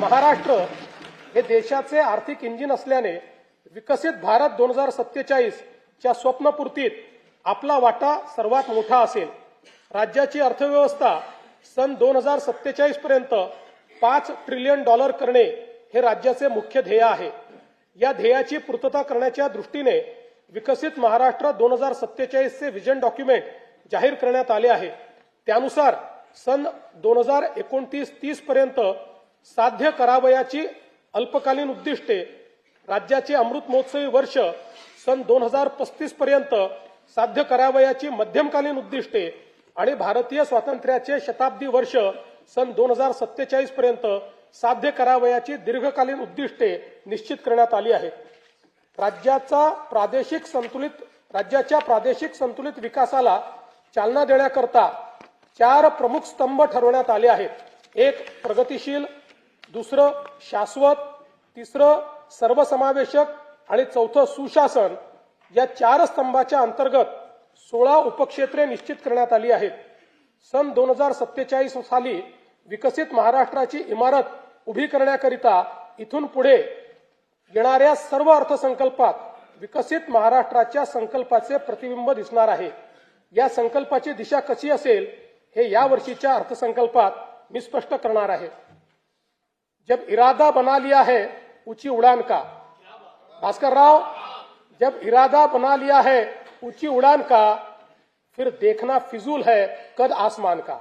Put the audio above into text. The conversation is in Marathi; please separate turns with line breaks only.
महाराष्ट्र हे देशाचे आर्थिक इंजिन असल्याने विकसित भारत 2047 च्या स्वप्नपूर्तीत आपला वाटा सर्वात मोठा असेल। राज्याची अर्थव्यवस्था सन 2047 पर्यंत $5 ट्रिलियन करणे हे राज्याचे मुख्य ध्येय आहे। या ध्येयाची पूर्तता करण्याच्या दृष्टीने विकसित महाराष्ट्र 2047 चे विजन डॉक्युमेंट जाहीर करण्यात आले आहे। त्यानुसार सन 2029-30 पर्यंत साध्य करावयाची अल्पकालीन उद्दिष्टे, राज्याचे अमृत महोत्सवी वर्ष सन 2035 पर्यंत साध्य करावयाची मध्यमकालीन उद्दिष्टे आणि भारतीय स्वातंत्र्याचे शताब्दी वर्ष सन 2047 पर्यंत साध्य करावयाची दीर्घकालीन उद्दिष्टे निश्चित करण्यात आली आहेत। राज्याच्या प्रादेशिक संतुलित विकासाला चालना देण्याकरता 4 प्रमुख स्तंभ ठरवण्यात आले आहेत। एक प्रगतिशील, दुसरं शाश्वत, तिसरं सर्वसमावेशक आणि चौथं सुशासन। या 4 स्तंभाच्या अंतर्गत 16 उपक्षेत्रे निश्चित करण्यात आली आहेत। सन 2047 साली विकसित महाराष्ट्राची इमारत उभी करण्याकरिता इथून पुढे येणाऱ्या सर्व अर्थसंकल्पात विकसित महाराष्ट्राच्या संकल्पाचे प्रतिबिंब दिसणार आहे। या संकल्पाची दिशा कशी असेल हे या वर्षीच्या अर्थसंकल्पात मी स्पष्ट करणार आहे। जब इरादा बना लिया है ऊंची उड़ान का, भास्कर राव, जब इरादा बना लिया है ऊंची उड़ान का, फिर देखना फिजूल है कद आसमान का।